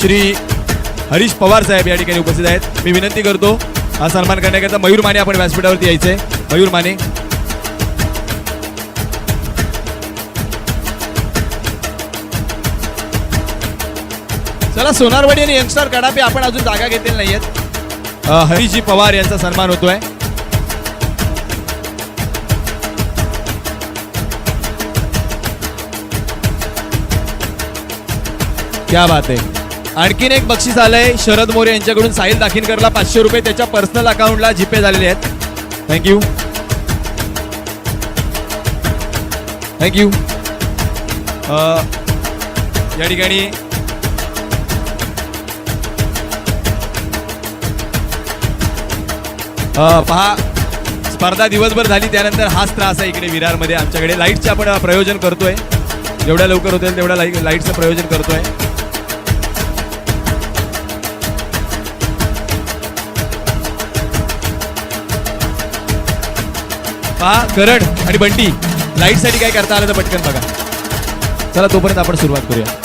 श्री हरीश पवार साहेब या ठिकाणी उपस्थित आहेत. मी विनंती करतो हा सन्मान करण्याकरता मयूर माने आपण व्यासपीठावरती यायचंय. मयूर माने. चला सोनारवाडी आणि यंगस्टर कडापे आपण अजून जागा घेतलेल्या नाहीयेत. हरीशजी पवार यांचा सन्मान होतोय. क्या बात आहे. आणखीन एक बक्षीस आलंय शरद मोरे यांच्याकडून. साहिल दाखिनकरला 500 रुपये त्याच्या पर्सनल अकाउंटला जीपे झालेले आहेत. Thank you thank you. या ठिकाणी पहा स्पर्धा दिवसभर झाली त्यानंतर हाच त्रास आहे इकडे विरारमध्ये आमच्याकडे. लाईटचं आपण प्रयोजन करतोय. जेवढ्या लवकर होतील तेवढ्या लाईटचं प्रयोजन करतोय. पहा करण आणि बंटी लाईटसाठी काय करता आलं तर पटकन बघा. चला तोपर्यंत आपण सुरुवात करूया.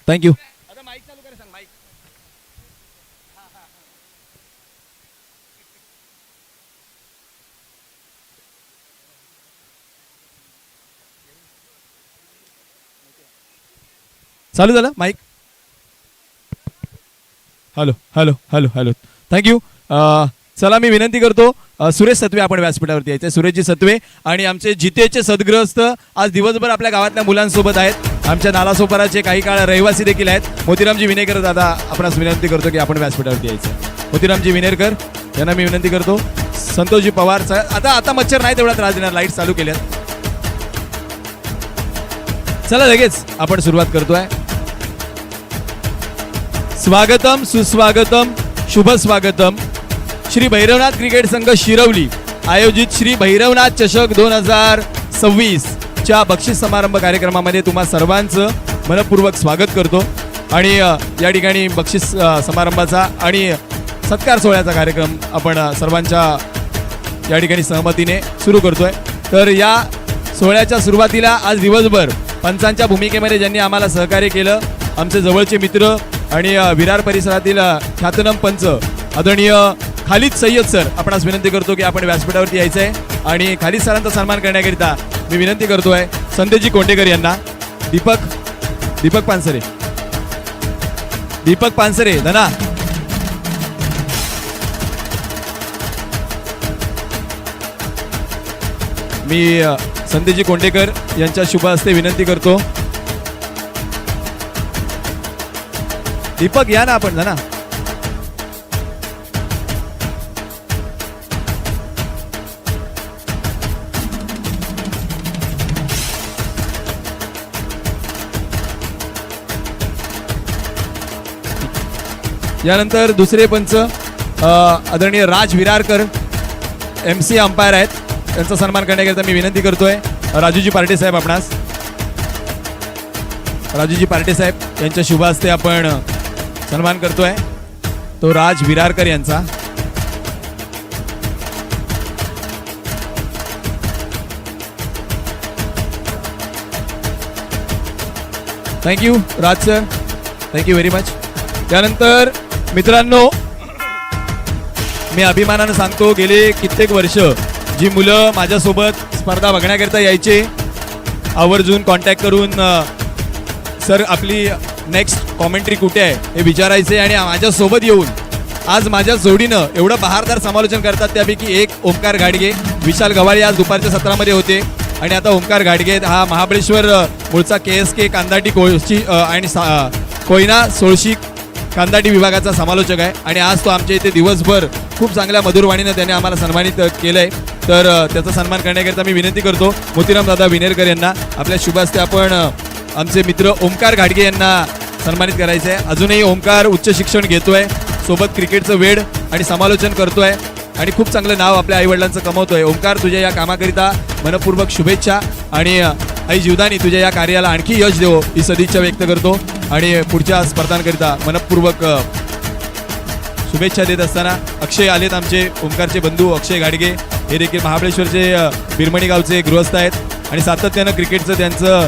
थँक्यू. आता माईक चालू करा. सांग माईक. चालू झालं mike. Hello hello hello hello. Thank you. चला मी विनंती करतो सुरेश सत्वे आपण व्यासपीठावरती यायचे. सुरेशजी सत्वे आणि आमचे जितेचे सद्ग्रस्त आज दिवसभर आपल्या गावातल्या मुलांसोबत आहेत. आमच्या नालासोपाराचे काही काळ रहिवासी देखील आहेत. मोतीरामजी विनेकर दादा आपणास विनंती करतो की आपण व्यासपीठावरती यायचं. मोतीरामजी विनेरकर यांना मी विनंती करतो. संतोषजी पवार आता मच्छर नाही तेवढा त्रास देणार. लाईट चालू केल्यात. चला लगेच आपण सुरुवात करतोय. स्वागतम सुस्वागतम शुभ स्वागतम. श्री भैरवनाथ क्रिकेट संघ शिरवली आयोजित श्री भैरवनाथ चषक 2026 च्या बक्षीस समारंभ कार्यक्रमामध्ये तुम्हा सर्वांचं मनपूर्वक स्वागत करतो. आणि या ठिकाणी बक्षीस समारंभाचा आणि सत्कार सोहळ्याचा कार्यक्रम आपण सर्वांच्या या ठिकाणी सहमतीने सुरू करतोय. तर या सोहळ्याच्या सुरुवातीला आज दिवसभर पंचांच्या भूमिकेमध्ये ज्यांनी आम्हाला सहकार्य केलं आमचे जवळचे मित्र आणि विरार परिसरातील ख्यातनाम पंच आदरणीय खालिद सय्यद सर आपणास विनंती करतो की आपण व्यासपीठावरती यायचं आहे. आणि खालिद सरांचा सन्मान करण्याकरिता मी विनंती करतोय संदेशजी कोंडेकर यांना. दीपक पानसरे धना. मी संदेशजी कोंडेकर यांच्या शुभ हस्ते विनंती करतो. दीपक या ना आपण धना. यानंतर दुसरे पंच आदरणीय राज विरारकर MC अंपायर आहेत. त्यांचा सन्मान करण्याकरिता मी विनंती करतोय राजूजी पार्टे साहेब आपणास. राजूजी पार्टे साहेब यांच्या शुभ हस्ते आपण सन्मान करतोय तो राज विरारकर यांचा. थँक्यू राज सर, थँक्यू व्हेरी मच. त्यानंतर मित्रांनो मी अभिमानानं सांगतो गेले कित्येक वर्ष जी मुलं माझ्यासोबत स्पर्धा बघण्याकरता यायचे आवर्जून कॉन्टॅक्ट करून सर आपली नेक्स्ट कॉमेंट्री कुठे आहे हे विचारायचे आणि माझ्यासोबत येऊन आज माझ्या जोडीनं एवढं बहारदार समालोचन करतात. त्यापैकी एक ओमकार घाडगे, विशाल गव्हाळे आज दुपारच्या सत्रामध्ये होते आणि आता ओमकार घाडगे हा महाबळेश्वर मूळचा KSK कांदाटी कोळशी आणि कोयना सोळशी कांदाटी विभागाचा समालोचक आहे आणि आज तो आमच्या इथे दिवसभर खूप चांगल्या मधुरवाणीनं त्याने आम्हाला सन्मानित केलं आहे. तर त्याचा सन्मान करण्याकरिता मी विनंती करतो मोतीराम दादा विनेरकर यांना आपल्या शुभ हस्ते आपण आमचे मित्र ओमकार घाडगे यांना सन्मानित करायचं आहे. अजूनही ओमकार उच्च शिक्षण घेतोय, सोबत क्रिकेटचं वेड आणि समालोचन करतोय आणि खूप चांगलं नाव आपल्या आईवडिलांचं कमवतोय. ओमकार तुझ्या या कामाकरिता मनपूर्वक शुभेच्छा आणि आई जीवदानी तुझ्या या कार्याला आणखी यश देवो ही सदिच्छा व्यक्त करतो आणि पुढच्या स्पर्धांकरिता मनपूर्वक शुभेच्छा देत असताना अक्षय आलेत आमचे ओमकारचे बंधू अक्षय घाडगे. हे देखील महाबळेश्वरचे बिरमणी गावचे गृहस्थ आहेत आणि सातत्यानं क्रिकेटचं त्यांचं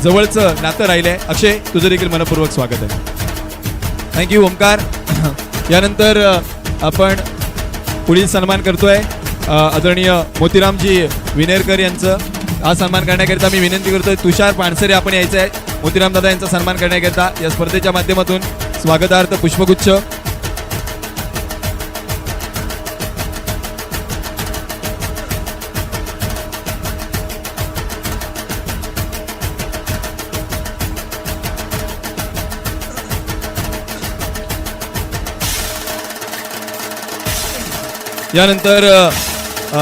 जवळचं नातं राहिलं आहे. अक्षय तुझं देखील मनपूर्वक स्वागत आहे. थँक्यू ओमकार. यानंतर आपण पुढील सन्मान करतोय आदरणीय मोतीरामजी विनेरकर यांचं. हा सन्मान करण्याकरिता मी विनंती करतोय तुषार पानसरे आपण यायचं आहे. मोतीराम दादा यांचा सन्मान करण्याकरिता या स्पर्धेच्या माध्यमातून स्वागतार्थ पुष्पगुच्छ. यानंतर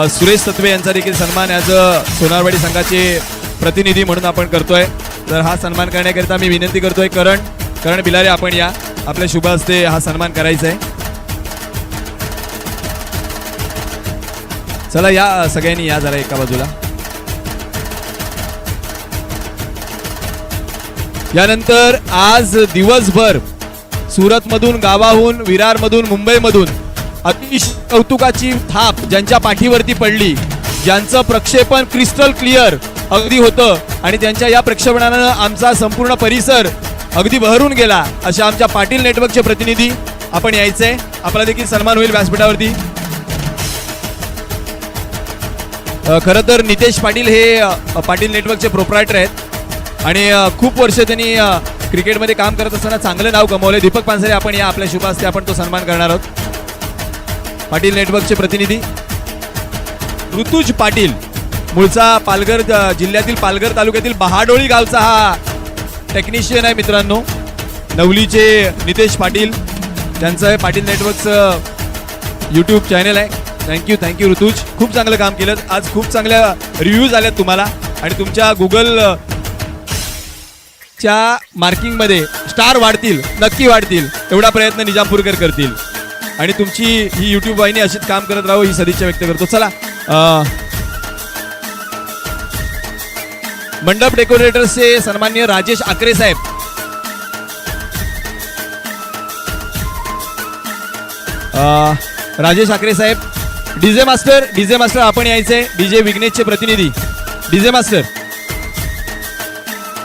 सुरेश तत्वे यांचा देखील सन्मान ॲज अ सोनारवाडी संघाचे प्रतिनिधी म्हणून आपण करतोय. तर हा सन्मान करण्याकरिता मी विनंती करतोय करण बिलारे आपण या आपल्या शुभ हस्ते हा सन्मान करायचा आहे. चला या सगळ्यांनी या जरा एका बाजूला. यानंतर आज दिवसभर सुरतमधून, गावाहून, विरारमधून, मुंबईमधून अतिशय कौतुकाची थाप ज्यांच्या पाठीवरती पडली, ज्यांचं प्रक्षेपण क्रिस्टल क्लिअर अगदी होतं आणि त्यांच्या या प्रक्षेपणानं आमचा संपूर्ण परिसर अगदी बहरून गेला अशा आमच्या पाटील नेटवर्कचे प्रतिनिधी आपण यायचंय. आपला देखील सन्मान होईल व्यासपीठावरती. खरं तर नितेश पाटील हे पाटील नेटवर्कचे प्रोप्रायटर आहेत आणि खूप वर्ष त्यांनी क्रिकेटमध्ये काम करत असताना चांगलं नाव कमवलं. दीपक पानसरे आपण या आपल्या शुभ हस्ते आपण तो सन्मान करणार आहोत. पाटील नेटवर्कचे प्रतिनिधी ऋतुज पाटील मूळचा पालघर जिल्ह्यातील पालघर तालुक्यातील बहाडोळी गावचा हा टेक्निशियन आहे मित्रांनो. नवलीचे नितेश पाटील त्यांचं आहे पाटील नेटवर्कचं यूट्यूब चॅनल आहे. थँक्यू ऋतुज, खूप चांगलं काम केलं. आज खूप चांगल्या रिव्ह्यूज आल्यात तुम्हाला आणि तुमच्या गुगलच्या मार्किंगमध्ये स्टार वाढतील, नक्की वाढतील एवढा प्रयत्न निजामपूरकर करतील आणि तुमची ही यूट्यूब वाहिनी अशीच काम करत राहो ही सदिच्छा व्यक्त करतो. चला मंडप डेकोरेटर्सचे सन्माननीय राजेश आकरे साहेब. राजेश आकरे साहेब. डीजे मास्टर आपण यायचंय. डीजे विघ्नेशचे प्रतिनिधी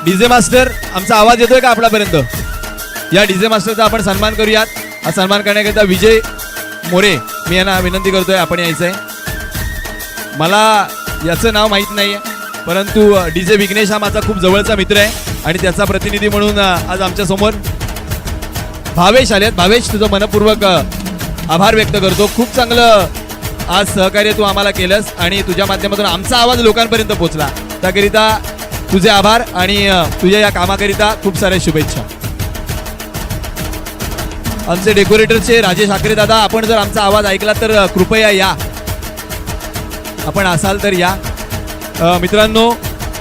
डीजे मास्टर आमचा आवाज येतोय का आपल्यापर्यंत? या डीजे मास्टरचा आपण सन्मान करूयात. हा सन्मान करण्याकरिता विजय मोरे मी यांना विनंती करतोय आपण यायचंय. मला याचं नाव माहीत नाही आहे परंतु डीजे विघ्नेश हा माझा खूप जवळचा मित्र आहे आणि त्याचा प्रतिनिधी म्हणून आज आमच्या समोर भावेश आलेत. भावेश तुझं मनपूर्वक आभार व्यक्त करतो. खूप चांगलं आज सहकार्य तू आम्हाला केलंस आणि तुझ्या माध्यमातून आमचा आवाज लोकांपर्यंत पोहोचला त्याकरिता तुझे आभार आणि तुझ्या या कामाकरिता खूप साऱ्या शुभेच्छा. आमचे डेकोरेटरचे राजेश आकरे दादा आपण जर आमचा आवाज ऐकला तर कृपया या, आपण असाल तर या. मित्रांनो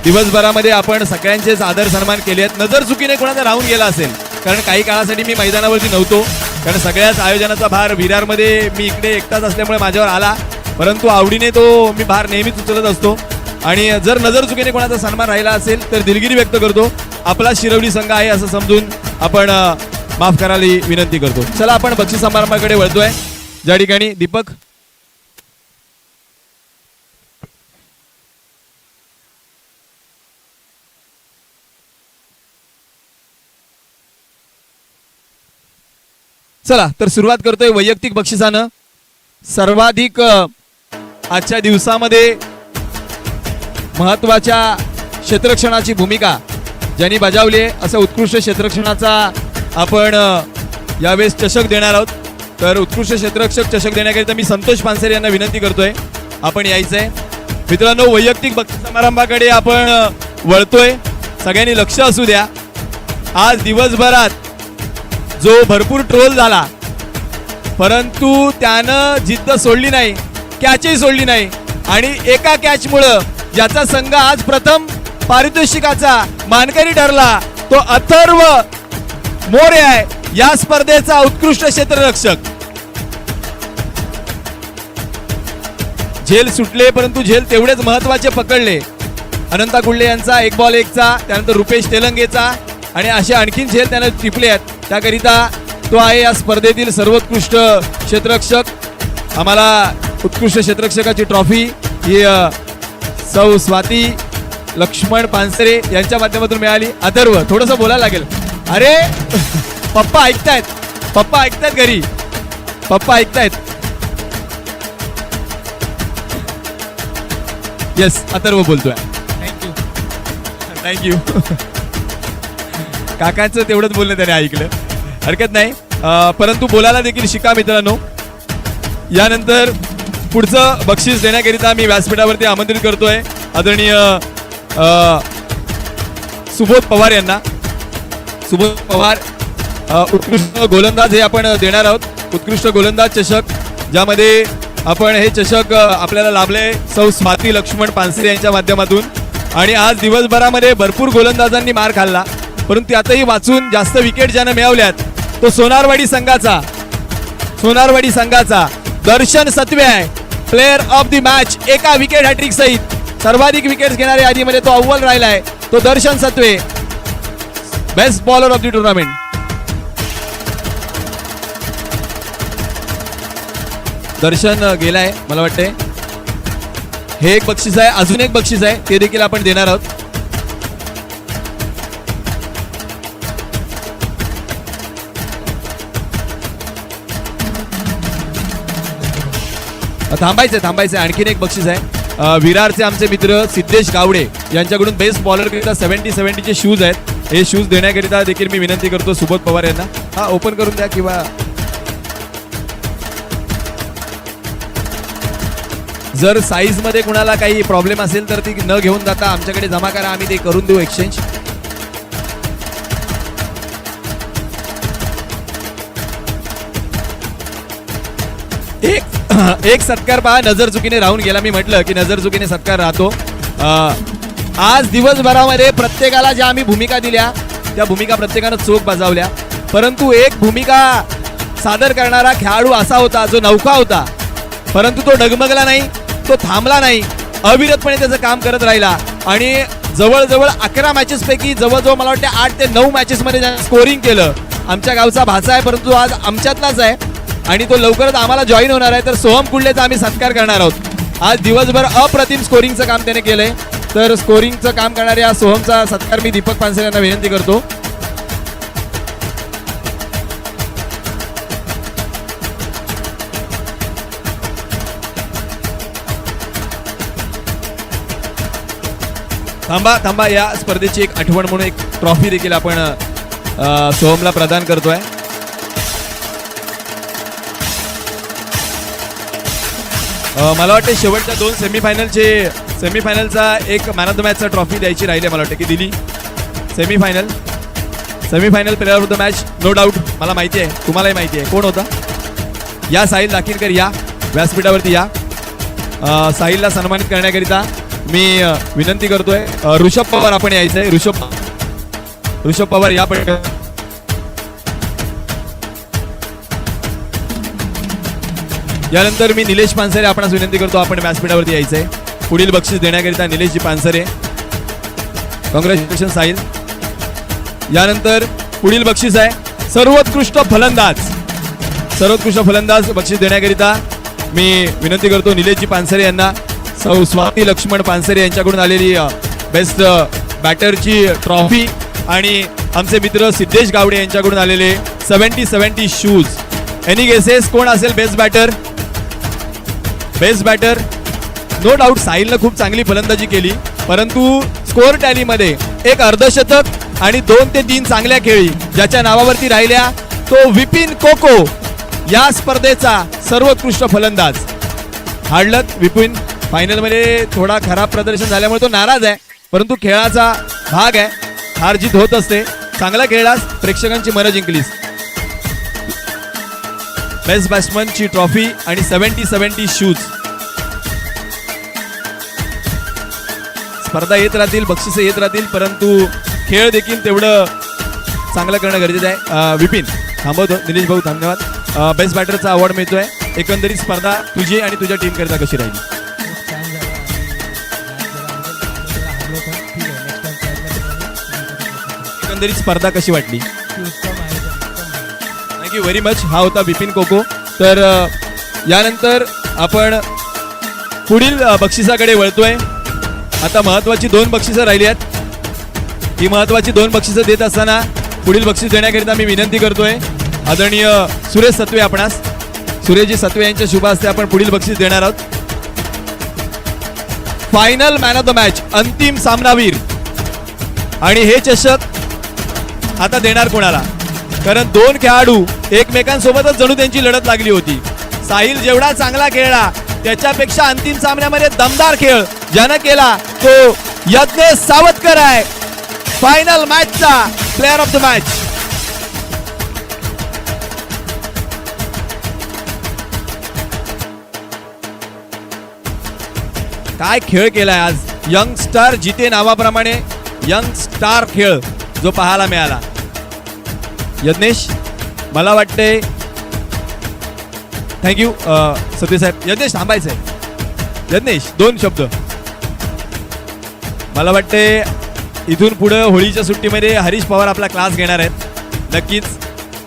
दिवसभरामध्ये आपण सगळ्यांचेच आदर सन्मान केले आहेत. नजर चुकीने कोणाचा राहून गेला असेल कारण काही काळासाठी मी मैदानावरती नव्हतो कारण सगळ्याच आयोजनाचा भार विरारमध्ये मी इकडे एकटाच असल्यामुळे माझ्यावर आला परंतु आवडीने तो मी भार नेहमीच उचलत असतो आणि जर नजर चुकीने कोणाचा सन्मान राहिला असेल तर दिलगिरी व्यक्त करतो. आपला शिरवली संघ आहे असं समजून आपण माफ करायला विनंती करतो. चला आपण बक्षीस समारंभाकडे वळतोय. ज्या ठिकाणी दीपक चला तर सुरुवात करतोय वैयक्तिक बक्षिसानं. सर्वाधिक आजच्या दिवसामध्ये महत्वाच्या क्षेत्ररक्षणाची भूमिका ज्यांनी बजावली आहे असं उत्कृष्ट क्षेत्ररक्षणाचा आपण यावेळेस चषक देणार आहोत. तर उत्कृष्ट क्षेत्ररक्षक चषक देण्याकरिता मी संतोष पानसरे यांना विनंती करतोय आपण यायचंय. मित्रांनो वैयक्तिक बक्षीस समारंभाकडे आपण वळतोय. सगळ्यांनी लक्ष असू द्या. आज दिवसभरात जो भरपूर ट्रोल झाला परंतु त्यानं जिद्द सोडली नाही, कॅचही सोडली नाही आणि एका कॅचमुळं ज्याचा संघ आज प्रथम पारितोषिकाचा मानकरी ठरला तो अथर्व मोरे आहे या स्पर्धेचा उत्कृष्ट क्षेत्ररक्षक. झेल सुटले परंतु झेल तेवढेच महत्वाचे पकडले. अनंता कुल्ले यांचा 1 बॉल 1 चा, त्यानंतर रुपेश तेलंगेचा आणि असे आणखीन झेल त्याने टिपले आहेत. त्याकरिता तो आहे या स्पर्धेतील सर्वोत्कृष्ट क्षेत्ररक्षक. आम्हाला उत्कृष्ट क्षेत्ररक्षकाची ट्रॉफी ही सौ स्वाती लक्ष्मण पानसरे यांच्या माध्यमातून मिळाली. अथर्व थोडंसं बोलायला लागेल. अरे पप्पा ऐकतायत, पप्पा ऐकतायत घरी, पप्पा ऐकतायत. येस अथर्व बोलतोय. थँक्यू. थँक्यू. काकांचं तेवढंच बोलणं त्याने ऐकलं, हरकत नाही. परंतु बोलायला देखील शिका मित्रांनो. यानंतर पुढचं बक्षीस देण्याकरिता मी व्यासपीठावरती आमंत्रित करतोय आदरणीय सुबोध पवार यांना. सुबोध पवार उत्कृष्ट गोलंदाज हे आपण देणार आहोत. उत्कृष्ट गोलंदाज चषक ज्यामध्ये आपण हे चषक आपल्याला लाभले सौ स्वाती लक्ष्मण पानसरे यांच्या माध्यमातून. आणि आज दिवसभरामध्ये भरपूर गोलंदाजांनी मार खाल्ला परंतु त्यातही वाचून जास्त विकेट ज्यानं मिळवल्यात तो सोनारवाडी संघाचा दर्शन सत्वे आहे. प्लेअर ऑफ द मॅच एका विकेट हॅट्रिक सहित सर्वाधिक विकेट घेणाऱ्या यादीमध्ये तो अव्वल राहिला आहे. तो Darshan Satve best bowler of the tournament. Darshan गेलाय मला वाटतंय. हे एक बक्षीस आहे. अजून एक बक्षीस आहे ते देखील आपण देणार आहोत. थांबायचंय. आणखीन एक बक्षीस आहे. विरारचे आमचे मित्र सिद्धेश गावडे यांच्याकडून बेस्ट बॉलर करिता 70-70 शूज आहेत. हे शूज देण्याकरिता देखील मी विनंती करतो सुबोध पवार यांना. हा ओपन करून द्या किंवा जर साईज मध्ये कुणाला काही प्रॉब्लेम असेल तर ती न घेऊन जाता आमच्याकडे जमा करा, आम्ही ते करून देऊ एक्सचेंज. एक सत्कार पहा नजर चुकीने राहून गेला. मी म्हटलं की नजर चुकीने सत्कार राहतो. आज दिवसभरामध्ये प्रत्येकाला ज्या आम्ही भूमिका दिल्या त्या भूमिका प्रत्येकानं चोख बजावल्या परंतु एक भूमिका सादर करणारा खेळाडू असा होता जो नौका होता परंतु तो डगमगला नाही, तो थांबला नाही, अविरतपणे त्याचं काम करत राहिला आणि जवळजवळ 11 मॅचेस पैकी जवळजवळ मला वाटतं 8 ते 9 मॅचेस मध्ये त्याने स्कोरिंग केलं. आमच्या गावचा भाचा आहे परंतु आज आमच्यातलाच आहे आणि तो लवकरच आम्हाला जॉईन होणार आहे. तर सोहम कुंडलेचा आम्ही सत्कार करणार आहोत. आज दिवसभर अप्रतिम स्कोरिंगचं काम त्याने केलंय. तर स्कोरिंगचं काम करणाऱ्या सोहमचा सत्कार मी दीपक पानसरे यांना विनंती करतो. थांबा. या स्पर्धेची एक आठवण म्हणून एक ट्रॉफी देखील आपण सोहमला प्रदान करतोय. मला वाटतं शेवटच्या 2 सेमीफायनलचा एक मॅन ऑफ द मॅचचा ट्रॉफी द्यायची राहिली. मला वाटतं की दिली. Semifinal player of the match no doubt मला माहिती आहे, तुम्हालाही माहिती आहे कोण होता. या साहिल दाखिनकर या व्यासपीठावरती या. साहिलला सन्मानित करण्याकरिता मी विनंती करतोय. ऋषभ पवार आपण यायचंय. ऋषभ पवार या पण. यानंतर मी निलेश पानसरे आपणास विनंती करतो आपण व्यासपीठावरती यायचंय. पुढील बक्षीस देण्याकरिता निलेशजी पानसरे. कॉंग्रॅच्युलेशन साहिल. यानंतर पुढील बक्षीस आहे सर्वोत्कृष्ट फलंदाज. सर्वोत्कृष्ट फलंदाज बक्षीस देण्याकरिता मी विनंती करतो निलेशजी पानसरे यांना. सौ स्वाती लक्ष्मण पानसरे यांच्याकडून आलेली बेस्ट बॅटरची ट्रॉफी आणि आमचे मित्र सिद्धेश गावडे यांच्याकडून आलेले 70 शूज. एनी गेसेस कोण असेल best batter? Best batter no doubt साहिलनं खूप चांगली फलंदाजी केली, परंतु स्कोअर टॅलीमध्ये एक अर्धशतक आणि 2 ते 3 चांगल्या खेळी ज्याच्या नावावरती राहिल्या तो विपिन कोको या स्पर्धेचा सर्वोत्कृष्ट फलंदाज. हार्डलक विपिन, फायनलमध्ये थोडा खराब प्रदर्शन झाल्यामुळे तो नाराज आहे, परंतु खेळाचा भाग आहे, हार जीत होत असते. चांगला खेळलास, प्रेक्षकांची मनं जिंकलीस. बेस्ट बॅट्समनची ट्रॉफी आणि 70 शूज. स्पर्धा येत राहतील, बक्षिसे येत राहतील, परंतु खेळ देखील तेवढं चांगलं करणं गरजेचं आहे. विपिन थांबवतो. निलेश भाऊ धन्यवाद. बेस्ट बॅटरचा अवॉर्ड मिळतोय. एकंदरीत स्पर्धा तुझी आणि तुझ्या टीम करता कशी राहिली? एकंदरीत स्पर्धा कशी वाटली? Thank you very much. हा होता विपिन कोको. तर यानंतर आपण पुढील बक्षिसाकडे वळतोय. आता महत्वाची 2 बक्षिसं राहिली आहेत. ही महत्वाची 2 बक्षिसं देत असताना पुढील बक्षीस देण्याकरिता मी विनंती करतोय आदरणीय सुरेश सत्वे आपणास. सुरेशजी सत्वे यांच्या शुभ हस्ते आपण पुढील बक्षीस देणार आहोत. Final man of the match, अंतिम सामनावीर. आणि हे चषक आता देणार कोणाला? कारण 2 खेळाडू एकमेकांसोबतच जणू त्यांची लढत लागली होती. साहिल जेवढा चांगला खेळला त्याच्यापेक्षा अंतिम सामन्यामध्ये दमदार खेळ ज्यानं केला तो यज्ञेश सावतकर आहे, फायनल मॅचचा प्लेअर ऑफ द मॅच. काय खेळ केलाय आज. यंग स्टार जिते नावाप्रमाणे यंग स्टार खेळ जो पाहायला मिळाला. यज्ञेश मला वाटते थँक्यू सत्य साहेब. यज्ञेश थांबायचंय. यज्ञेश 2 शब्द. मला वाटते इथून पुढे होळीच्या सुट्टीमध्ये हरीश पवार आपला क्लास घेणार आहेत. नक्कीच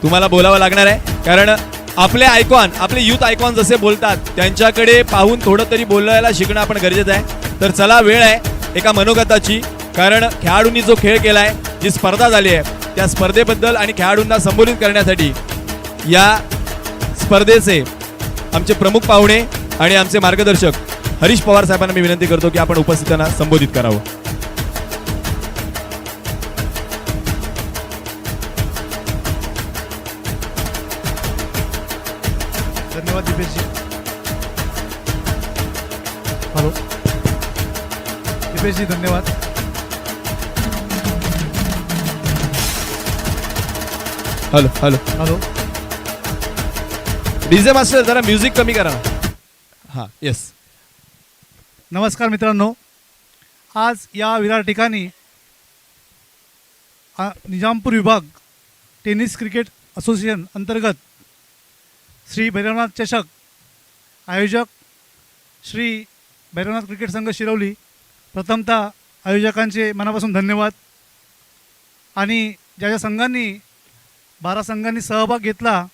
तुम्हाला बोलावं लागणार आहे, कारण आपले आयकॉन, आपले युथ आयकॉन जसे बोलतात त्यांच्याकडे पाहून थोडं तरी बोलायला शिकणं आपण गरजेचं आहे. तर चला, वेळ आहे एका मनोगताची, कारण खेळाडूंनी जो खेळ केलाय, जी स्पर्धा झाली आहे त्या स्पर्धेबद्दल आणि खेळाडूंना संबोधित करण्यासाठी या स्पर्धेचे आमचे प्रमुख पाहुणे आणि आमचे मार्गदर्शक हरीश पवार साहेबांना मी विनंती करतो की आपण उपस्थितांना संबोधित करावं. धन्यवाद दीपेशजी. हॅलो दीपेशजी, धन्यवाद. Hello hello hello DJ master जरा म्युझिक कमी करा. हां येस. नमस्कार मित्रांनो. आज या विरार ठिकाणी निजामपूर विभाग टेनिस क्रिकेट असोसिएशन अंतर्गत श्री भैरवनाथ चषक आयोजक श्री भैरवनाथ क्रिकेट संघ शिरवली, प्रथमतः आयोजकांचे मनापासून धन्यवाद. आणि ज्या संघांनी 12 संघांनी सहभाग घेतला,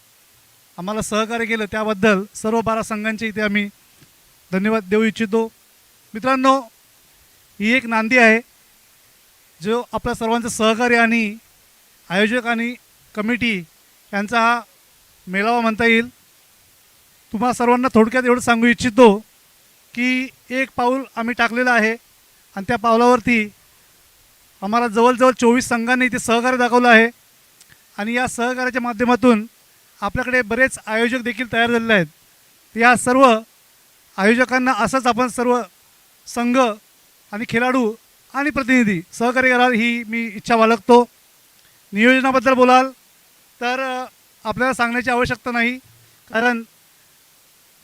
आम्हाला सहकार्य केलं, त्याबद्दल सर्व 12 संघांचे इथे आम्ही धन्यवाद देऊ इच्छितो. मित्रांनो, ही एक नांदी आहे जो आपल्या सर्वांचं सहकार्य आणि आयोजक आणि कमिटी यांचा हा मेळावा म्हणता येईल. तुम्हा सर्वांना थोडक्यात एवढं सांगू इच्छितो की एक पाऊल आम्ही टाकलेलं आहे आणि त्या पावलावरती आम्हाला जवळजवळ 24 संघांनी इथे सहकार्य दाखवलं आहे. आणि या सहकार्याच्या माध्यमातून आपल्याकडे बरेच आयोजक देखील तयार झालेले आहेत. या सर्व आयोजकांना असंच आपण सर्व संघ आणि खेळाडू आणि प्रतिनिधी सहकार्य कराल ही मी इच्छा बाळगतो. नियोजनाबद्दल बोलाल तर आपल्याला सांगण्याची आवश्यकता नाही, कारण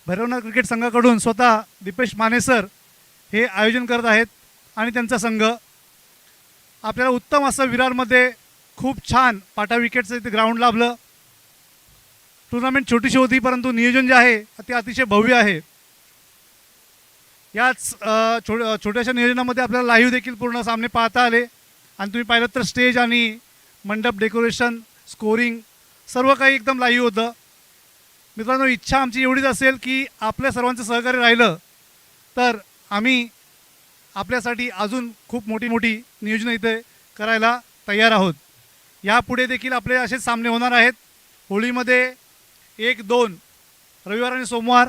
भैरवनाथ क्रिकेट संघाकडून स्वतः दीपेश माने सर हे आयोजन करत आहेत आणि त्यांचा संघ. आपल्याला उत्तम असं विरारमध्ये खूप छान पाटा विकेटचं इथे ग्राउंड लाभलं. टुर्नामेंट छोटीशी होती, परंतु नियोजन जे आहे ते अतिशय भव्य आहे. याच छोट्याशा नियोजनामध्ये आपल्याला लाईव्ह देखील पूर्ण सामने पाहता आले आणि तुम्ही पाहिलं तर स्टेज आणि मंडप डेकोरेशन स्कोरिंग सर्व काही एकदम लाईव्ह होतं. मित्रांनो, इच्छा आमची एवढीच असेल की आपल्या सर्वांचं सहकार्य राहिलं तर आम्ही आपल्यासाठी अजून खूप मोठी मोठी नियोजनं इथे करायला तयार आहोत. यापुढे देखील आपले असेच सामने होणार आहेत. होळीमध्ये 1-2 रविवार आणि सोमवार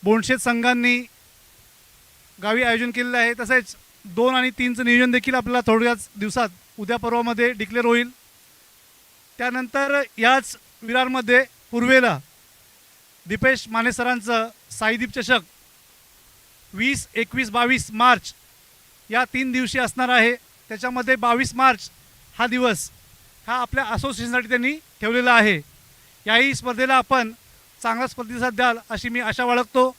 बोंडशेत संघांनी गावी आयोजन केलेलं आहे. तसेच 2 आणि 3चं नियोजन देखील आपल्याला थोड्याच दिवसात उद्या परवामध्ये डिक्लेअर होईल. त्यानंतर याच विरारमध्ये पूर्वेला दीपेश माने सरांचं साईदीप चषक 20, 21, 22 मार्च या 3 दिवशी असणार आहे. त्याच्यामध्ये 22 मार्च हा दिवस हा आपल्या असोसिएशनसाठी त्यांनी ठेवलेला आहे. याही स्पर्धेला आपण चांगला प्रतिसाद द्याल अशी मी आशा बाळगतो.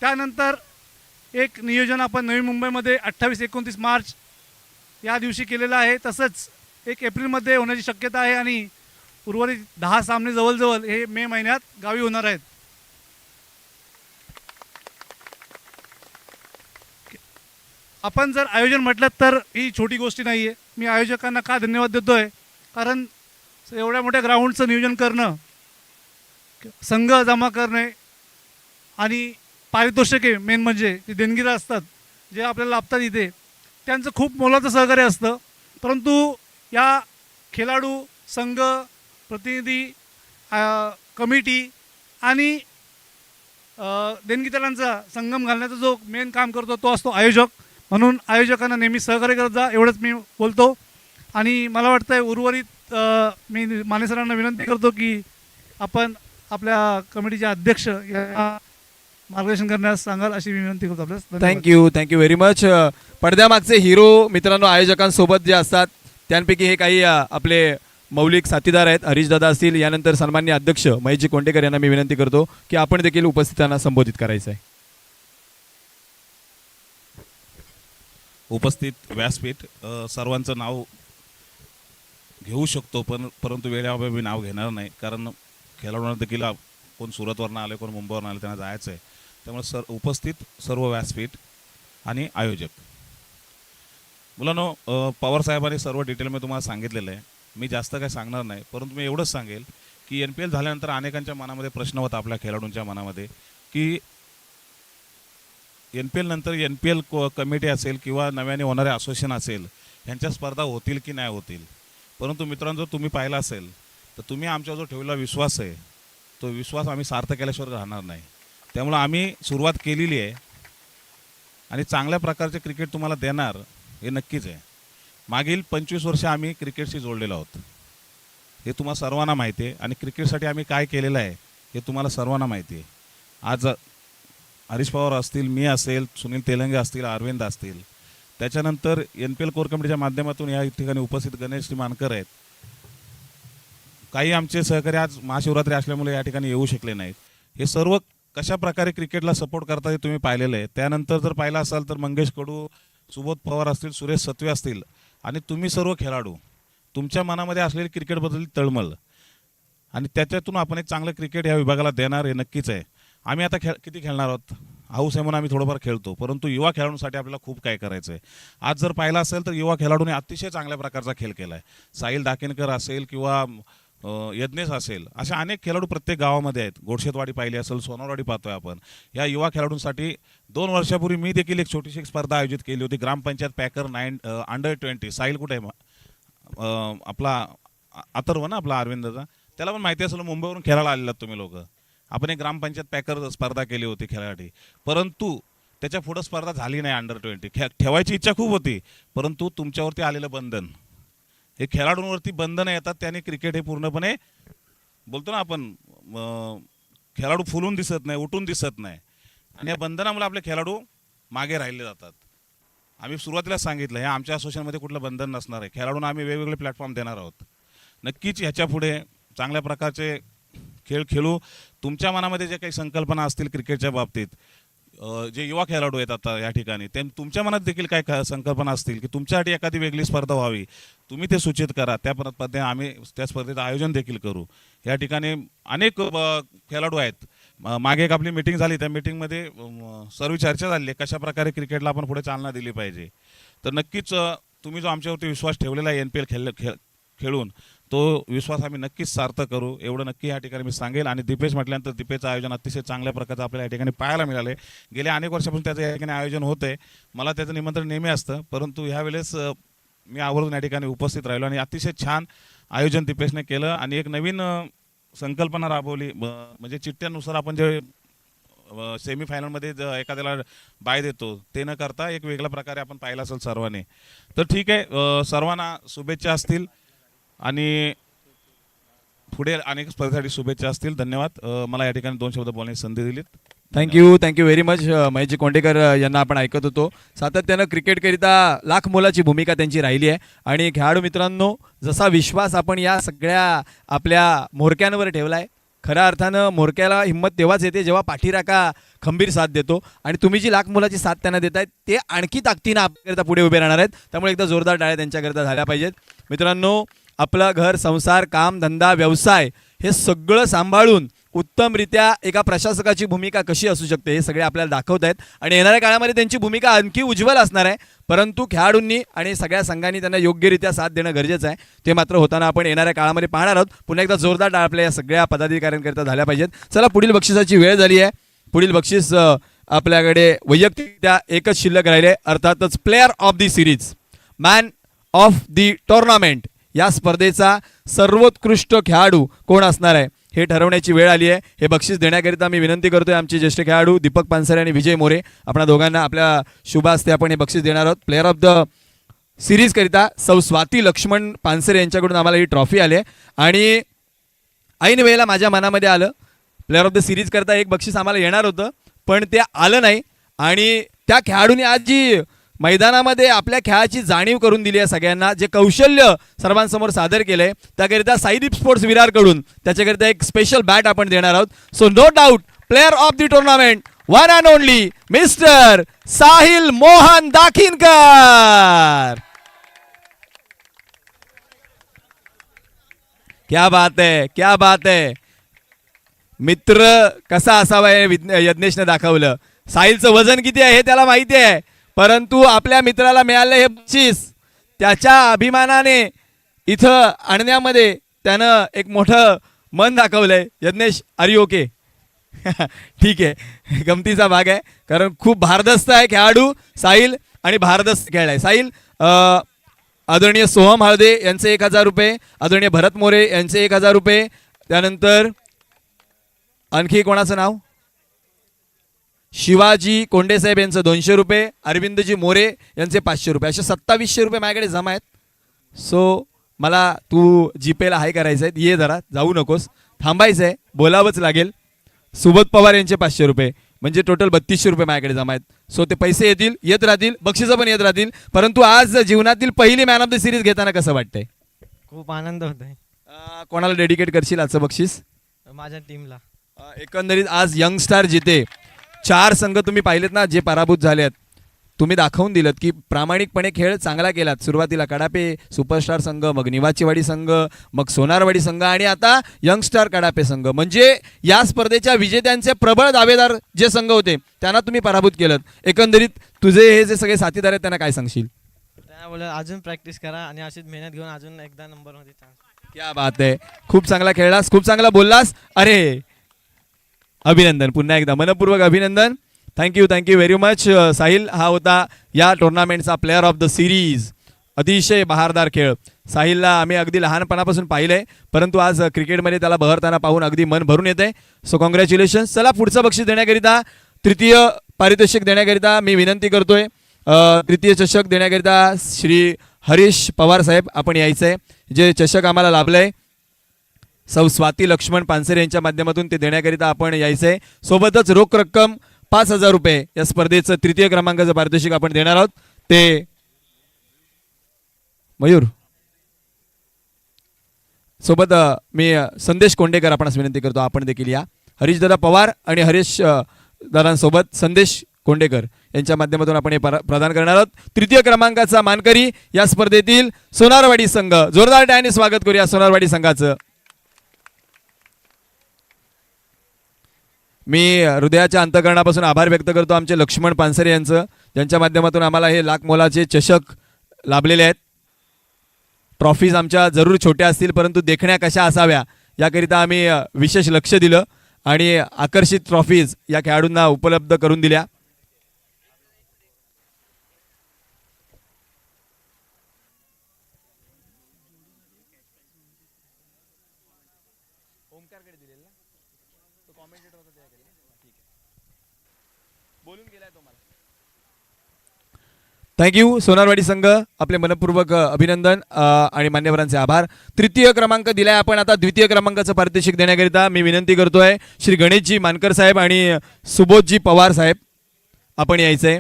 त्यानंतर एक नियोजन आपण नवी मुंबईमध्ये 28-29 मार्च या दिवशी केलेलं आहे. तसंच 1 एप्रिलमध्ये होण्याची शक्यता आहे आणि उर्वरित 10 सामने जवळजवळ हे मे महिन्यात गावी होणार आहेत. आपण जर आयोजन म्हटलं तर ही छोटी गोष्टी नाही आहे. मी आयोजकांना का धन्यवाद देतो आहे, कारण एवढ्या मोठ्या ग्राउंडचं नियोजन करणं, संघ जमा करणे आणि पारितोषिके मेन म्हणजे जे देणगीदार असतात जे आपल्याला लाभतात इथे, त्यांचं खूप मोलाचं सहकार्य असतं. परंतु या खेळाडू संघ प्रतिनिधी कमिटी आणि देणगीदारांचा संगम घालण्याचा जो मेन काम करतो तो असतो आयोजक. म्हणून आयोजकांना नेहमी सहकार्य करत जा एवढंच मी बोलतो. आणि मला वाटतं आहे उर्वरित मी माने सरांना विनंती करतो की आपण आपल्या कमिटीचे अध्यक्ष या मार्गदर्शन करण्यास सांगाल अशी विनंती करतो आपल्याला. Thank you very much. पडद्यामागचे हिरो मित्रांनो आयोजकांसोबत जे असतात त्यांपैकी हे काही आपले मौलिक साथीदार आहेत. हरीशदादा असतील, यानंतर सन्माननीय अध्यक्ष महेशजी कोंडेकर यांना मी विनंती करतो की आपण देखील उपस्थितांना संबोधित करायचं आहे. उपस्थित व्यासपीठ सर्वांचं नाव घेऊ शकतो परंतु वेळेअभावी मी नाव घेणार नाही, कारण खेळाडूंना देखील कोण सुरतवरनं आले कोण मुंबईवरून आले त्यांना जायचं आहे. त्यामुळे उपस्थित सर्व व्यासपीठ आणि आयोजक मुलांनो, पवार साहेबांनी सर्व डिटेलमध्ये तुम्हाला सांगितलेलं आहे. मी जास्त काही सांगणार नाही, परंतु मी एवढंच सांगेल की NPL झाल्यानंतर अनेकांच्या मनामध्ये प्रश्न होता, आपल्या खेळाडूंच्या मनामध्ये, की NPL नंतर NPL कमिटी असेल किंवा नव्याने होणारे असोसिएशन असेल ह्यांच्या स्पर्धा होतील की नाही होतील. परंतु मित्रांनो, जर तुम्ही पाहिलं असेल तर तुम्ही आमच्यावर जो ठेवलेला विश्वास आहे तो विश्वास आम्ही सार्थ केल्याशिवाय राहणार नाही. त्यामुळे आम्ही सुरुवात केलेली आहे आणि चांगल्या प्रकारचे क्रिकेट तुम्हाला देणार हे नक्कीच आहे. मागील 25 वर्ष आम्ही क्रिकेटशी जोडलेलो आहोत हे तुम्हाला सर्वांना माहिती आहे आणि क्रिकेटसाठी आम्ही काय केलेलं आहे हे तुम्हाला सर्वांना माहिती आहे. आज हरीश पवार असतील, मी असेल, सुनील तेलंगे असतील, अरविंद असतील, त्याच्यानंतर NPL कोर कमिटीच्या माध्यमातून या ठिकाणी उपस्थित गणेश मानकर आहेत. काही आमचे सहकारी आज महाशिवरात्री असल्यामुळे या ठिकाणी येऊ शकले नाहीत. हे सर्व कशा प्रकारे क्रिकेटला सपोर्ट करतात हे तुम्ही पाहिलेलं आहे. त्यानंतर जर पाहिलं असाल तर मंगेश कडू, सुबोध पवार असतील, सुरेश सत्वे असतील आणि तुम्ही सर्व खेळाडू, तुमच्या मनामध्ये असलेली क्रिकेटबद्दल तळमळ आणि त्याच्यातून आपण एक चांगलं क्रिकेट या विभागाला देणार हे नक्कीच आहे. आम्ही आता किती खेळणार आहोत, हाऊस आहे म्हणून आम्ही थोडंफार खेळतो, परंतु युवा खेळाडूंसाठी आपल्याला खूप काय करायचं आहे. आज जर पाहिलं असेल तर युवा खेळाडूने अतिशय चांगल्या प्रकारचा खेळ केला आहे. साहिल दाकिनकर असेल किंवा यज्ञेश असेल, अशा अनेक खेळाडू प्रत्येक गावामध्ये आहेत. गोडशेतवाडी पाहिली असेल, सोनरवाडी पाहतोय आपण. या युवा खेळाडूंसाठी 2 वर्षापूर्वी मी देखील एक छोटीशी एक स्पर्धा आयोजित केली होती, ग्रामपंचायत पॅकर अंडर-20. साहिल कुठे आहे आपला अथर्व ना, आपला अरविंदचा, त्याला पण माहिती असेल मुंबईवरून खेळायला आलेला तुम्ही लोक. आपण एक ग्रामपंचायत पॅकर स्पर्धा केली होती खेळासाठी, परंतु त्याच्या पुढं स्पर्धा झाली नाही. अंडर-20 ठेवायची इच्छा खूप होती, परंतु तुमच्यावरती आलेलं बंधन, हे खेळाडूंवरती बंधनं येतात, त्याने क्रिकेट हे पूर्णपणे बोलतो ना आपण, खेळाडू फुलून दिसत नाही, उठून दिसत नाही आणि या बंधनामुळे आपले खेळाडू मागे राहिले जातात. आम्ही सुरुवातीला सांगितलं हे आमच्या असोसिएशनमध्ये कुठलं बंधन नसणार आहे. खेळाडूंना आम्ही वेगवेगळे प्लॅटफॉर्म देणार आहोत. नक्कीच ह्याच्या पुढे चांगल्या प्रकारचे खेळ खेळू. तुमच्या मनामध्ये जे काही संकल्पना असतील क्रिकेटच्या बाबतीत, जे युवा खेळाडू आहेत आता या ठिकाणी, ते तुमच्या मनात देखील काय संकल्पना असतील की तुमच्यासाठी एखादी वेगळी स्पर्धा व्हावी, तुम्ही ते सूचित करा. त्या पद्धतीने आम्ही त्या स्पर्धेचं आयोजन देखील करू. या ठिकाणी अनेक खेळाडू आहेत मागे एक आपली मीटिंग झाली, त्या मीटिंगमध्ये सर्व चर्चा झाली आहे कशा प्रकारे क्रिकेटला आपण पुढे चालना दिली पाहिजे. तर नक्कीच तुम्ही जो आमच्यावरती विश्वास ठेवलेला आहे NPL खेळून, तो विश्वास आम्ही नक्कीच सार्थ करू एवढं नक्की या ठिकाणी मी सांगेल. आणि दीपेश म्हटल्यानंतर दीपेचं आयोजन अतिशय चांगल्या प्रकारचं आपल्याला या ठिकाणी पाहायला मिळाले. गेल्या अनेक वर्षापासून त्याचं या ठिकाणी आयोजन होते. मला त्याचं निमंत्रण नेहमी असतं, परंतु ह्यावेळेस मी आवर्जून या ठिकाणी उपस्थित राहिलो आणि अतिशय छान आयोजन दीपेशने केलं. आणि एक नवीन संकल्पना राबवली, म्हणजे चिठ्ठ्यानुसार आपण जे सेमीफायनलमध्ये एखाद्याला बाय देतो ते न करता एक वेगळ्या प्रकारे आपण पाहिलं असेल सर्वांनी. तर ठीक आहे, सर्वांना शुभेच्छा असतील आणि पुढे अनेक स्पर्धेसाठी शुभेच्छा असतील. धन्यवाद. मला या ठिकाणी 2 शब्द बोलण्याची संधी दिलीत. Thank you very much. Maheshji Kondekar यांना आपण ऐकत होतो. सातत्यानं क्रिकेटकरिता लाख मोलाची भूमिका त्यांची राहिली आहे. आणि खेळाडू मित्रांनो, जसा विश्वास आपण या सगळ्या आपल्या म्होरक्यांवर ठेवला आहे, खऱ्या अर्थानं म्होरक्याला हिंमत तेव्हाच येते जेव्हा पाठीराखा खंबीर साथ देतो. आणि तुम्ही जी लाख मोलाची साथ त्यांना देतायत ते आणखी ताकदीनं आपल्याकरता पुढे उभे राहणार आहेत. त्यामुळे एकदा जोरदार टाळ्या त्यांच्याकरता झाल्या पाहिजेत. मित्रांनो, आपलं घर, संसार, काम, धंदा, व्यवसाय हे सगळं सांभाळून उत्तमरित्या एका प्रशासकाची भूमिका कशी असू शकते हे सगळे आपल्याला दाखवत आहेत. आणि येणाऱ्या काळामध्ये त्यांची भूमिका आणखी उज्ज्वल असणार आहे. परंतु खेळाडूंनी आणि सगळ्या संघांनी त्यांना योग्यरित्या साथ देणं गरजेचं आहे. ते मात्र होताना आपण येणाऱ्या काळामध्ये पाहणार आहोत. पुन्हा एकदा जोरदार टाळ्या आपल्या या सगळ्या पदाधिकाऱ्यांकरता झाल्या पाहिजेत. चला, पुढील बक्षिसाची वेळ झाली आहे. पुढील बक्षीस आपल्याकडे वैयक्तिकरित्या एकच शिल्लक राहिले, अर्थातच player of the series, man of the tournament. या स्पर्धेचा सर्वोत्कृष्ट खेळाडू कोण असणार आहे हे ठरवण्याची वेळ आली आहे. हे बक्षीस देण्याकरिता मी विनंती करतोय आमचे ज्येष्ठ खेळाडू दीपक पानसरे आणि विजय मोरे, आपणा दोघांना आपल्या शुभ हस्ते आपण हे बक्षीस देणार आहोत. प्लेअर ऑफ द सिरीजकरिता सौ स्वाती लक्ष्मण पानसरे यांच्याकडून आम्हाला ही ट्रॉफी आली आहे. आणि ऐन वेळेला माझ्या मनामध्ये आलं, प्लेअर ऑफ द सिरीजकरता एक बक्षीस आम्हाला येणार होतं, पण ते आलं नाही. आणि त्या खेळाडूंनी आज जी मैदानामध्ये आपल्या खेळाची जाणीव करून दिली आहे सगळ्यांना, जे कौशल्य सर्वांसमोर सादर केलंय, त्याकरिता साईदीप स्पोर्ट्स विरारकडून त्याच्याकरिता एक स्पेशल बॅट आपण देणार आहोत. So no doubt, player of the tournament one and only mister Sahil Mohan Dakhinkar. क्या बात है, क्या बात है. मित्र कसा असावा हे यज्ञेशने दाखवलं. साहिलचं वजन किती आहे हे त्याला माहिती आहे, परंतु आपल्या मित्राला मिळालं हे बक्षीस त्याच्या अभिमानाने इथं आणण्यामध्ये त्यानं एक मोठं मन दाखवलंय. Yagnesh, are you okay? ठीक आहे, गमतीचा भाग आहे, कारण खूप भारदस्त आहे खेळाडू साहिल आणि भारदस्त खेळलाय साहिल. आदरणीय सोहम हळदे यांचे 1000 रुपये, आदरणीय भरत मोरे यांचे 1000 रुपये, त्यानंतर आणखी कोणाचं नाव, शिवाजी कोंडेसाहेब यांचं 200 रुपये, अरविंदजी मोरे यांचे 500 रुपये, असे 2700 रुपये माझ्याकडे जमा आहेत. सो मला तू जीपेला हाय करायचं आहे, ये जरा, जाऊ नकोस, थांबायचं आहे, बोलावंच लागेल. सुबोध पवार यांचे 500 रुपये, म्हणजे टोटल 3200 रुपये माझ्याकडे जमा आहेत. सो ते पैसे येतील, येत राहतील, बक्षिसं पण येत राहतील. परंतु आज जीवनातील पहिली मॅन ऑफ द सिरीज घेताना कसं वाटतंय? खूप आनंद होत आहे. कोणाला डेडिकेट करशील आजचं बक्षीस? माझ्या टीमला. एकंदरीत आज यंग स्टार जिते 4 संघ तुम्ही पाहिलेत ना जे पराभूत झाले आहेत, तुम्ही दाखवून दिलं की प्रामाणिकपणे खेळ चांगला केलात. सुरुवातीला कडापे सुपरस्टार संघ, मग निवाचीवाडी संघ, मग सोनारवाडी संघ आणि आता यंगस्टार कडापे संघ. म्हणजे या स्पर्धेच्या विजेत्यांचे प्रबळ दावेदार जे संघ होते त्यांना तुम्ही पराभूत केलं. एकंदरीत तुझे हे जे सगळे साथीदार आहेत त्यांना काय सांगशील? त्यांना बोललं अजून प्रॅक्टिस करा आणि अशीच मेहनत घेऊन अजून एकदा नंबरमध्ये चान्स. क्या बात आहे, खूप चांगला खेळलास, खूप चांगला बोललास. अरे अभिनंदन, पुन्हा एकदा मनपूर्वक अभिनंदन. Thank you very much Sahil. हा होता या टुर्नामेंटचा प्लेअर ऑफ द सिरीज. अतिशय बहारदार खेळ. साहिलला आम्ही अगदी लहानपणापासून पाहिलंय, परंतु आज क्रिकेटमध्ये त्याला बहरताना पाहून अगदी मन भरून येते. So congratulations. चला, पुढचं बक्षीस देण्याकरिता, तृतीय पारितोषिक देण्याकरिता मी विनंती करतोय. तृतीय चषक देण्याकरिता श्री हरीश पवार साहेब आपण यायचं आहे. जे चषक आम्हाला लाभलंय सौ स्वाती लक्ष्मण पानसरे यांच्या माध्यमातून ते देण्याकरिता आपण यायचं आहे. सोबतच रोख रक्कम 5000 रुपये या स्पर्धेचं तृतीय क्रमांकाचं पारितोषिक आपण देणार आहोत. ते मयूर सोबत मी संदेश कोंडेकर आपणास विनंती करतो आपण देखील या. हरीश दादा पवार आणि हरीश दादांसोबत संदेश कोंडेकर यांच्या माध्यमातून आपण हे प्रदान करणार आहोत. तृतीय क्रमांकाचा मानकरी या स्पर्धेतील सोनारवाडी संघ. जोरदार टाळ्यांनी स्वागत करूया सोनारवाडी संघाचं. मी हृदयाच्या अंतकरणापासून आभार व्यक्त करतो आमचे लक्ष्मण पानसरे यांचं, ज्यांच्या माध्यमातून आम्हाला हे लाख मोलाचे चषक लाभलेले आहेत. ट्रॉफीज आमच्या जरूर छोट्या असतील, परंतु देखण्या कशा असाव्या याकरिता आम्ही विशेष लक्ष दिलं आणि आकर्षित ट्रॉफीज या खेळाडूंना उपलब्ध करून दिल्या. थँक्यू. सोनारवाडी संघ आपले मनपूर्वक अभिनंदन आणि मान्यवरांचे आभार. तृतीय क्रमांक दिलाय आपण. आता द्वितीय क्रमांकाचं पारितोषिक देण्याकरिता मी विनंती करतोय श्री गणेशजी मानकर साहेब आणि सुबोधजी पवार साहेब, आपण यायचंय.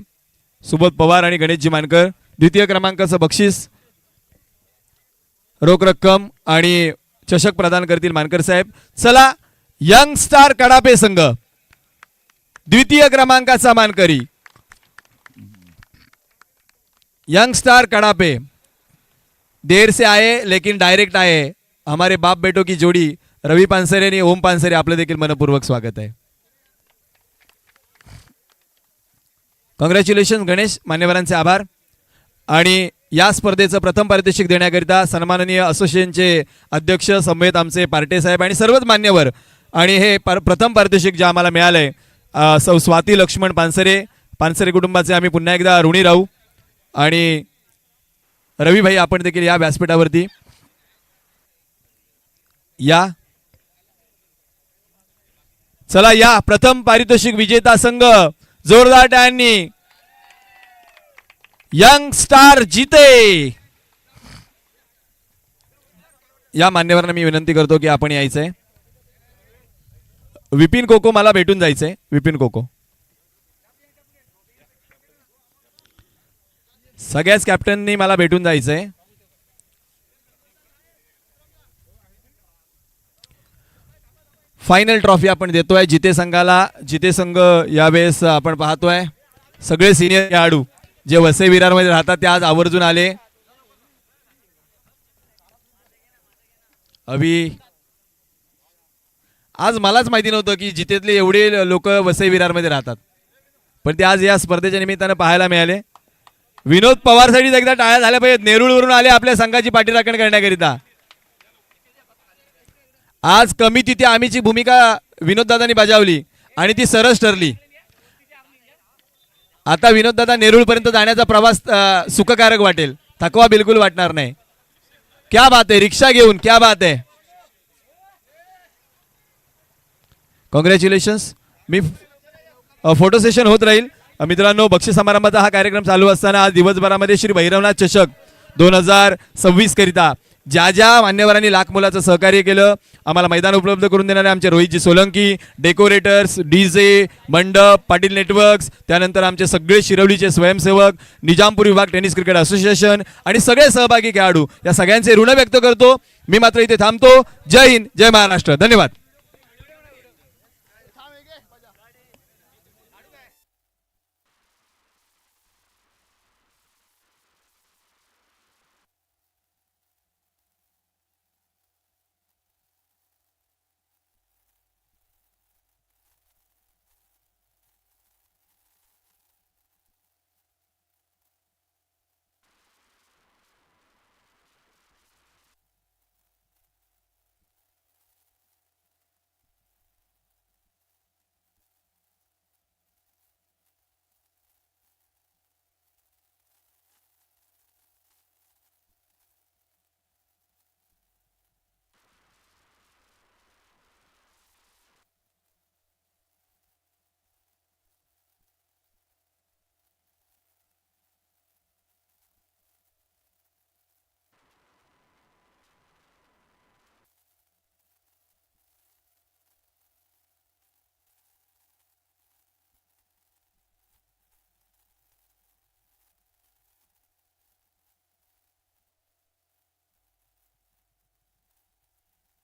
सुबोध पवार आणि गणेशजी मानकर. द्वितीय क्रमांकाचं बक्षीस, रोख रक्कम आणि चषक प्रदान करतील मानकर साहेब. चला, यंग स्टार कडापे संघ द्वितीय क्रमांकाचा मानकरी. यंग स्टार कड़ापे देर से आए लेकिन डायरेक्ट आए. हमारे बाप बेटों की जोड़ी रवि पानसरे आणि ओम पानसरे, आपलं देखील मनपूर्वक स्वागत आहे. कॉंग्रॅच्युलेशन गणेश, मान्यवरांचे आभार. आणि या स्पर्धेचं प्रथम पारितोषिक देण्याकरिता सन्माननीय असोसिएशनचे अध्यक्ष समेत आमचे पार्टे साहेब आणि सर्वच मान्यवर, आणि हे प्रथम पारितोषिक जे आम्हाला मिळालंय सौ स्वाती लक्ष्मण पानसरे, पानसरे कुटुंबाचे आम्ही पुन्हा एकदा ऋणी राहू. आणि रवी भाई, आपण देखील या व्यासपीठावरती या. चला, या प्रथम पारितोषिक विजेता संघ जोरदार टाळ्यांनी. यंग स्टार जीते. या मान्यवरांना मी विनंती करतो की आपण यायचंय. विपिन कोको मला भेटून जायचंय. विपिन कोको, सगळ्याच कॅप्टननी मला भेटून जायचंय. फायनल ट्रॉफी आपण देतोय जिते संघाला. जिते संघ यावेळेस आपण पाहतोय सगळे सिनियर खेळाडू जे वसई विरारमध्ये राहतात ते आज आवर्जून आले. आज मलाच माहिती नव्हतं की जितेतले एवढे लोक वसई विरारमध्ये राहतात, पण ते आज या स्पर्धेच्या निमित्तानं पाहायला मिळाले. विनोद पवारसाठी एकदा टाळ्या झाल्या पाहिजेत. नेरुळवरून आले आपल्या संघाची पाठीराखण करण्याकरिता. आज कमी तिथे आम्हीची भूमिका विनोददादांनी बजावली आणि ती सरस ठरली. आता विनोददादा नेरुळपर्यंत जाण्याचा प्रवास सुखकारक वाटेल, थकवा बिलकुल वाटणार नाही. क्या बात आहे, रिक्षा घेऊन, क्या बात आहे. कॉंग्रॅच्युलेशन्स. मी फोटो सेशन होत राहील. मित्रांनो, बक्षीस समारंभाचा हा कार्यक्रम चालू असताना आज दिवसभरामध्ये श्री भैरवनाथ चषक 2026 करिता ज्या ज्या मान्यवरांनी लाख मोलाचं सहकार्य केलं, आम्हाला मैदान उपलब्ध करून देणारे आमचे रोहितजी सोलंकी, डेकोरेटर्स, डीजे, मंडप, पाटील नेटवर्क्स, त्यानंतर आमचे सगळे शिरवलीचे स्वयंसेवक, निजामपूर विभाग टेनिस क्रिकेट असोसिएशन आणि सगळे सहभागी खेळाडू, या सगळ्यांचे ऋण व्यक्त करतो. मी मात्र इथे थांबतो. जय हिंद, जय महाराष्ट्र. धन्यवाद.